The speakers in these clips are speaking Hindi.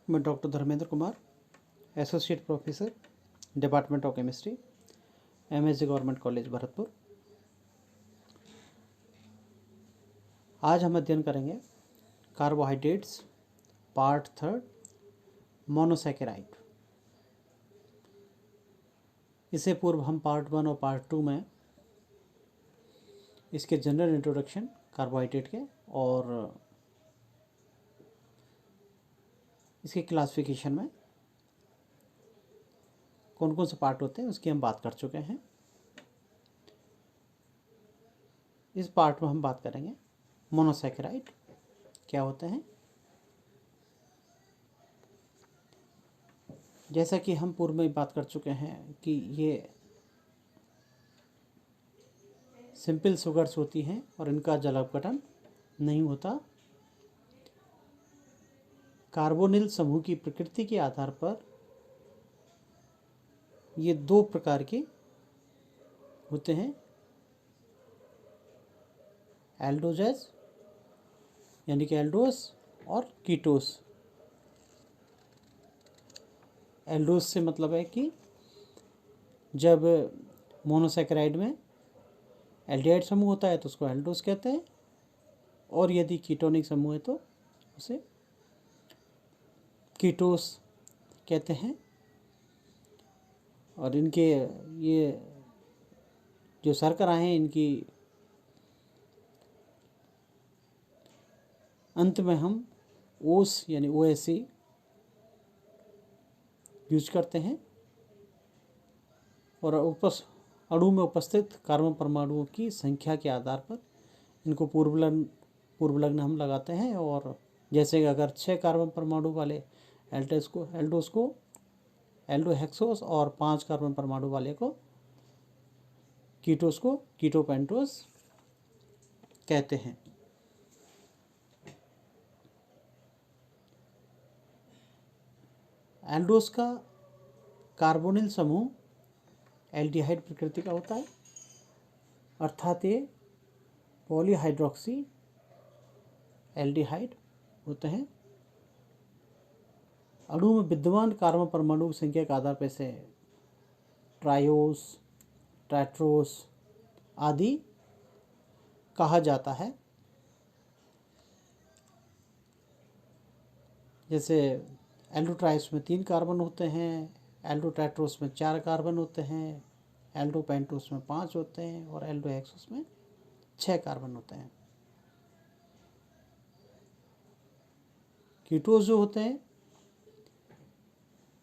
मैं doctor Dharmendra Kumar, associate professor, department of chemistry, MSG government college Bharatpur. आज हम अध्ययन करेंगे कार्बोहाइड्रेट्स, पार्ट थर्ड, मोनोसैकेराइड। इससे पूर्व हम पार्ट 1 और पार्ट 2 में इसके जनरल इंट्रोडक्शन कार्बोहाइड्रेट के और इसके क्लासिफिकेशन में कौन कौन से पार्ट होते हैं उसकी हम बात कर चुके हैं। इस पार्ट में हम बात करेंगे मोनोसैकेराइड क्या होते हैं। जैसा कि हम पूर्व में बात कर चुके हैं कि ये सिंपल शुगर्स होती हैं और इनका जल अपघटन नहीं होता। कार्बोनिल समूह की प्रकृति के आधार पर ये दो प्रकार के होते हैं, एल्डोजेस यानी कि एल्डोस और कीटोस। एल्डोस से मतलब है कि जब मोनोसैकेराइड में एल्डिहाइड समूह होता है तो उसको एल्डोस कहते हैं, और यदि कीटोनिक समूह है तो उसे कीटोस कहते हैं। और इनके ये जो शर्करा हैं इनकी अंत में हम ओस यानी OSC यूज करते हैं, और अणु में उपस्थित कार्बन परमाणुओं की संख्या के आधार पर इनको पूर्वलग्न हम लगाते हैं। और जैसे कि अगर 6 कार्बन परमाणु वाले एल्डोस को एल्डोहेक्सोस और 5 कार्बन परमाणु वाले को कीटोस को कीटोपेंटोस कहते हैं। एल्डोस का कार्बोनिल समूह एल्डिहाइड प्रकृति का होता है, अर्थात ये पॉलीहाइड्रोक्सी एल्डिहाइड होते हैं। अणु में विद्यमान कार्बन परमाणु की संख्या के आधार पर इसे ट्रायोस, टेट्रोस आदि कहा जाता है। जैसे एल्डोट्राइस में 3 कार्बन होते हैं, एल्डोटेट्रोस में 4 कार्बन होते हैं, एल्डोपेंटोस में 5 होते हैं और एल्डोहेक्सोस में 6 कार्बन होते हैं। कीटोस जो होते हैं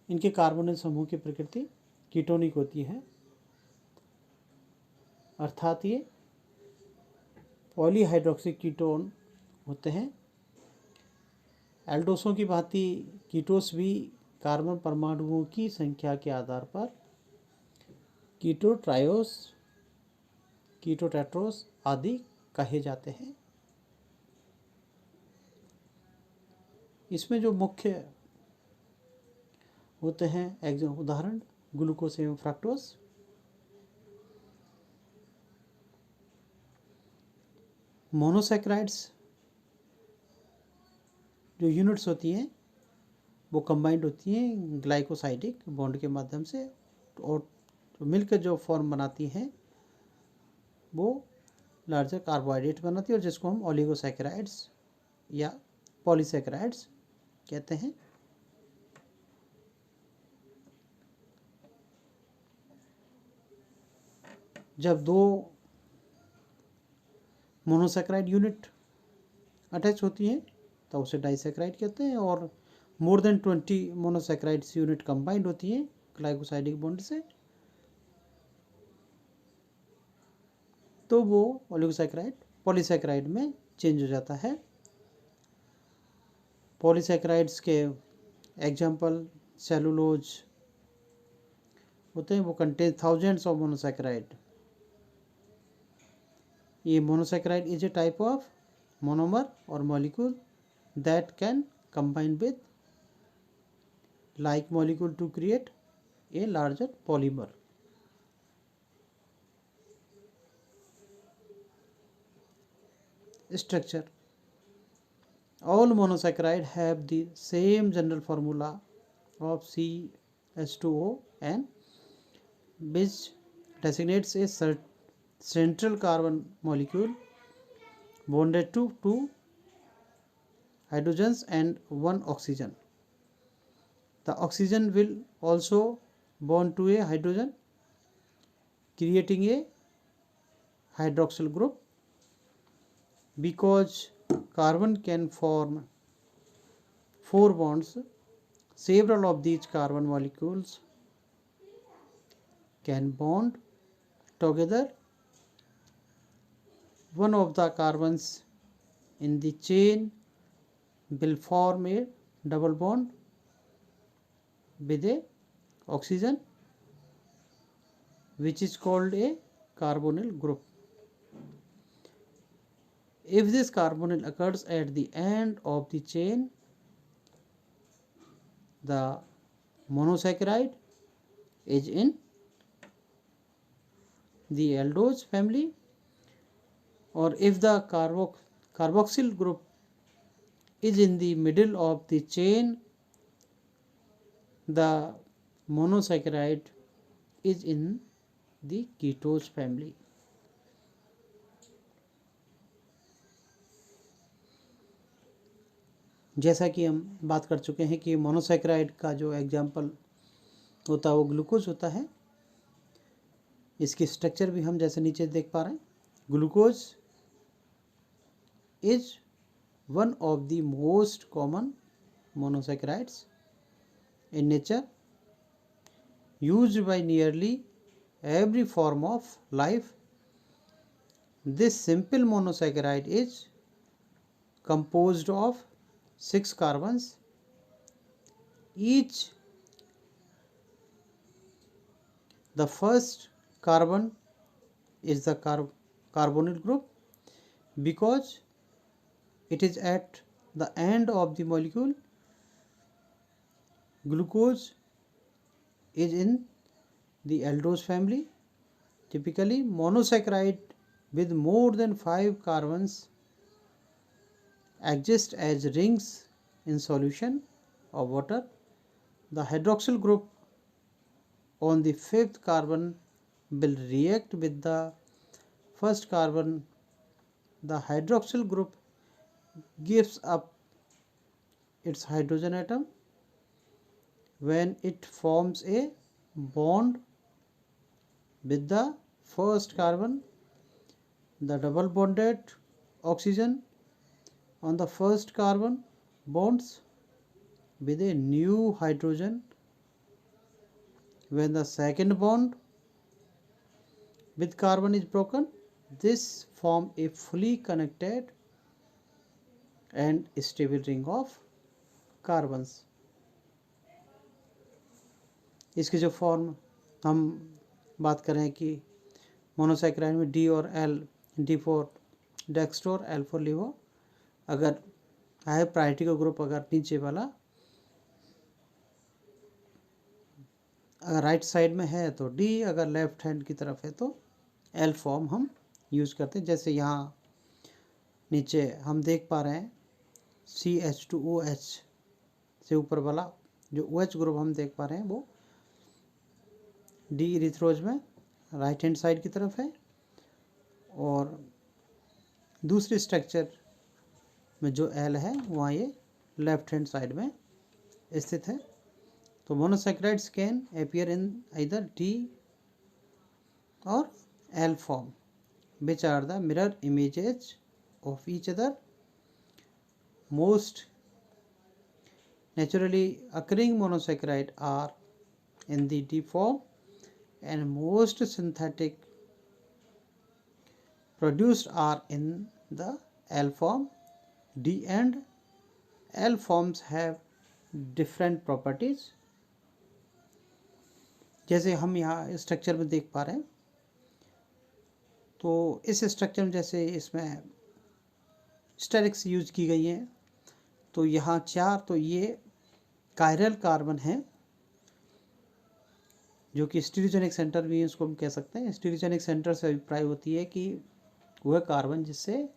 इनके कार्बोनिल समूह की प्रकृति कीटोनिक होती है, अर्थात ये पॉलीहाइड्रोक्सी कीटोन होते हैं। एल्डोसों की भांति कीटोस भी कार्बन परमाणुओं की संख्या के आधार पर कीटो ट्रायोस, कीटो टेट्रोस आदि कहे जाते हैं। इसमें जो मुख्य होते हैं उदाहरण ग्लूकोज एवं फ्रक्टोज। मोनोसैकेराइड्स जो यूनिट्स होती हैं वो कंबाइंड होती हैं ग्लाइकोसाइडिक बॉन्ड के माध्यम से, और मिलकर जो फॉर्म बनाती हैं वो लार्जर कार्बोहाइड्रेट बनाती है, और जिसको हम ओलिगोसैकेराइड्स या पॉलीसैकेराइड्स कहते हैं। जब दो मोनोसैकेराइड यूनिट अटैच होती हैं तो उसे डाइसैकेराइड कहते हैं, और more than 20 monosaccharides unit combined होती हैं ग्लाइकोसाइडिक बॉन्ड से तो वो ओलिगोसैकेराइड पॉलीसैकेराइड में चेंज हो जाता है। पॉलीसैकेराइड्स के एग्जाम्पल सेलुलोज होते हैं, वो कंटेन थाउजेंड्स ऑफ मोनोसैकेराइड। ये monosaccharide is a type of monomer or molecule that can combine with like molecule to create a larger polymer. Structure All monosaccharide have the same general formula of CH2O and which designates a central carbon molecule bonded to two hydrogens and one oxygen. The oxygen will also bond to a hydrogen, creating a hydroxyl group. Because carbon can form 4 bonds, several of these carbon molecules can bond together. One of the carbons in the chain will form a double bond with a oxygen, which is called a carbonyl group. If this carbonyl occurs at the end of the chain, the monosaccharide is in the aldose family, or if the carboxyl group is in the middle of the chain, the monosaccharide is in the ketose family. जैसा कि हम बात कर चुके हैं कि मोनोसैकेराइड का जो एग्जाम्पल होता है वो ग्लूकोज होता है। इसकी स्ट्रक्चर भी हम जैसे नीचे देख पा रहे हैं। Glucose is one of the most common monosaccharides in nature, used by nearly every form of life. This simple monosaccharide is composed of 6 carbons. Each, the first carbon is the carbonyl group because it is at the end of the molecule. Glucose is in the aldose family. Typically, monosaccharide with more than 5 carbons exist as rings in solution of water. The hydroxyl group on the 5th carbon will react with the first carbon. The hydroxyl group gives up its hydrogen atom when it forms a bond with the first carbon. The double bonded oxygen on the first carbon bonds with a new hydrogen when the second bond with carbon is broken. This forms a fully connected and stable ring of carbons. इसकी जो फॉर्म हम बात करें कि मोनोसैकेराइड में D or L, D4 डेक्स्ट्रोर, L4 लिवो, अगर हाई प्रायोरिटी का ग्रुप अगर नीचे वाला अगर राइट साइड में है तो D, अगर लेफ्ट हैंड की तरफ है तो L फॉर्म हम यूज़ करते हैं। जैसे यहाँ नीचे हम देख पा रहे हैं CH2OH से ऊपर वाला जो OH ग्रुप हम देख पा रहे हैं वो डी इरिथ्रोज में राइट हैंड साइड की तरफ है और दूसरी स्ट्रक्चर में जो एल है वहाँ ये लेफ्ट हैंड साइड में स्थित है। तो monosaccharides can appear in either D or L form which are the mirror images of each other. Most naturally occurring monosaccharide are in the D form and most synthetic produced are in the L form. D and L forms have different properties. जैसे हम यहाँ स्ट्रक्चर में देख पा रहे हैं तो इस स्ट्रक्चर में जैसे इसमें स्टेरिक्स यूज की गई है तो यहाँ 4 तो ये कायरल कार्बन है जो कि स्टीरियोजेनिक सेंटर भी इसको हम कह सकते हैं। स्टीरियोजेनिक सेंटर से अभिप्राय होती है कि वह कार्बन जिससे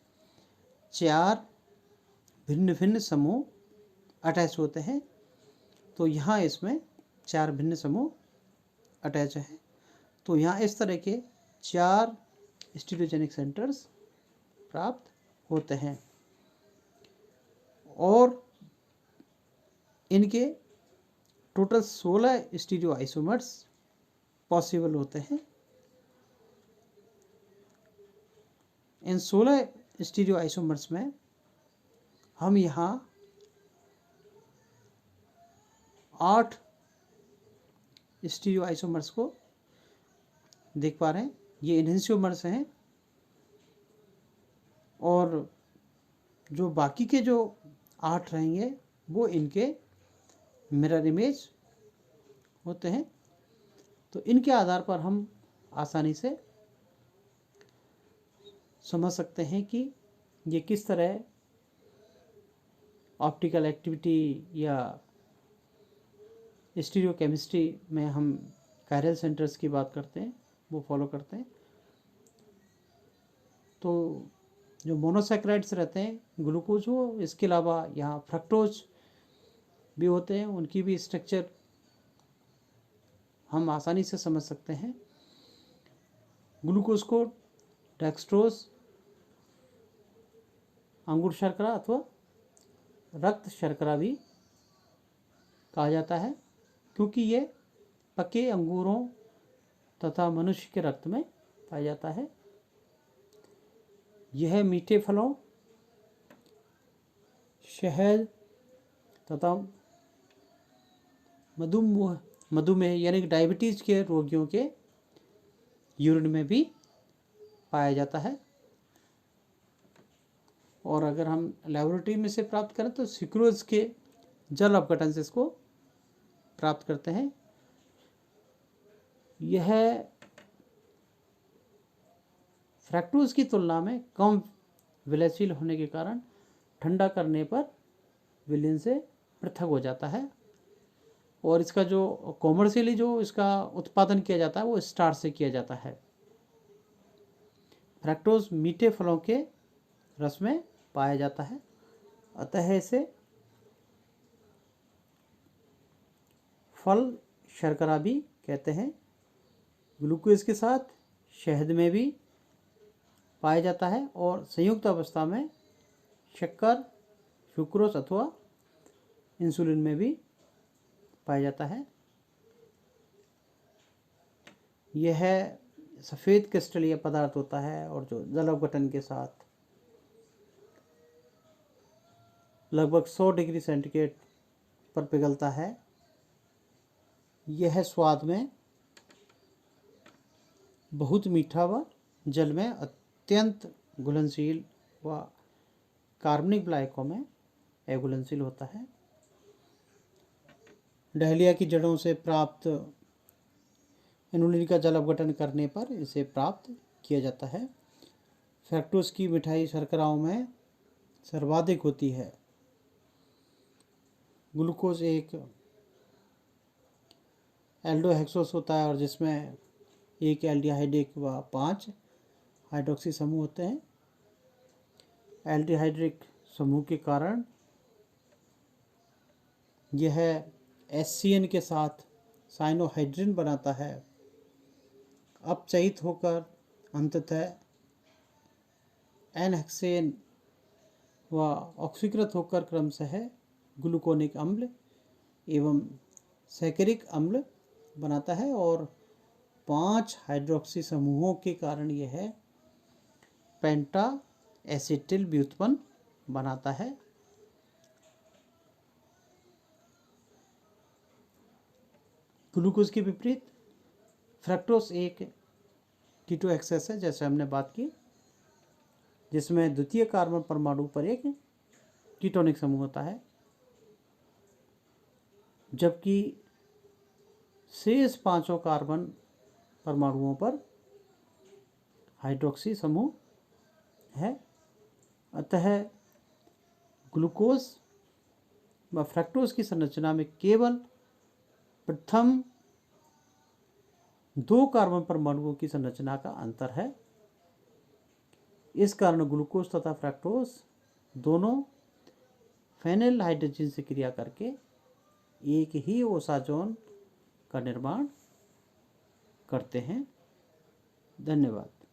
4 भिन्न भिन्न समूह अटैच होते हैं। तो यहाँ इसमें 4 भिन्न समूह अटैच हैं। तो यहाँ इस तरह के 4 स्टीरियोजेनिक सेंटर्स प्राप्त होते हैं और इनके टोटल 16 स्टीरियो आइसोमर्स पॉसिबल होते हैं। इन 16 स्टीरियो आइसोमर्स में हम यहाँ 8 स्टीरियो आइसोमर्स को देख पा रहे हैं। ये एनहेंसियोमर्स हैं और जो बाकी के जो 8 रहेंगे वो इनके मिरर इमेज होते हैं। तो इनके आधार पर हम आसानी से समझ सकते हैं कि ये किस तरह ऑप्टिकल एक्टिविटी या स्टीरियो केमिस्ट्री में हम कायरल सेंटर्स की बात करते हैं वो फॉलो करते हैं। तो जो मोनोसैकेराइड्स रहते हैं, ग्लूकोज हो, इसके अलावा यहाँ फ्रक्टोज भी होते हैं, उनकी भी स्ट्रक्चर हम आसानी से समझ सकते हैं। ग्लूकोज को डेक्सट्रोज, अंगूर शर्करा अथवा रक्त शर्करा भी कहा जाता है, क्योंकि ये पके अंगूरों तथा मनुष्य के रक्त में पाया जाता है। यह मीठे फलों, शहद तथा मधुमेह यानी कि डायबिटीज के रोगियों के यूरिन में भी पाया जाता है। और अगर हम लेबोरेटरी में से प्राप्त करें तो सिक्रोज के जल अपघटन से इसको प्राप्त करते हैं। यह फ्रैक्टोज की तुलना में कम विलयशील होने के कारण ठंडा करने पर विलयन से पृथक हो जाता है और इसका जो कॉमर्शियली जो इसका उत्पादन किया जाता है वो स्टार्च से किया जाता है। फ्रैक्टोज मीठे फलों के रस में पाया जाता है, अतः इसे फल शर्करा भी कहते हैं। ग्लूकोज के साथ शहद में भी पाया जाता है और संयुक्त अवस्था में शक्कर, सुक्रोज अथवा इंसुलिन में भी पाया जाता है। यह सफ़ेद क्रिस्टलीय पदार्थ होता है और जो जल अपघटन के साथ लगभग 100 डिग्री सेंटीग्रेड पर पिघलता है। यह स्वाद में बहुत मीठा व जल में अत्यंत घुलनशील व कार्बनिक विलायकों में अघुलनशील होता है। डहलिया की जड़ों से प्राप्त इनुलिन का जल अपघटन करने पर इसे प्राप्त किया जाता है। फ्रैक्टोज की मिठाई शर्कराओं में सर्वाधिक होती है। ग्लूकोज एक एल्डोहेक्सोस होता है और जिसमें एक एल्डिहाइडिक व 5 हाइड्रोक्सी समूह होते हैं। एल्डिहाइड्रिक समूह के कारण यह HCN के साथ साइनोहाइड्रिन बनाता है। अपचयित होकर अंततः एनहेक्सेन व ऑक्सीकृत होकर क्रमशः ग्लूकोनिक अम्ल एवं सैकरिक अम्ल बनाता है और 5 हाइड्रोक्सी समूहों के कारण यह पेंटा एसिटिल व्युत्पन्न बनाता है। ग्लूकोज के विपरीत फ्रक्टोज एक कीटो एक्सेस है, जैसे हमने बात की, जिसमें द्वितीय कार्बन परमाणु पर एक कीटोनिक समूह होता है, जबकि शेष 5 कार्बन परमाणुओं पर हाइड्रोक्सी समूह है। अतः ग्लूकोज व फ्रक्टोज की संरचना में केवल प्रथम 2 कार्बन परमाणुओं की संरचना का अंतर है। इस कारण ग्लूकोज तथा फ्रक्टोज दोनों फेनिल हाइड्रोजन से क्रिया करके एक ही ओसाजोन का निर्माण करते हैं। धन्यवाद।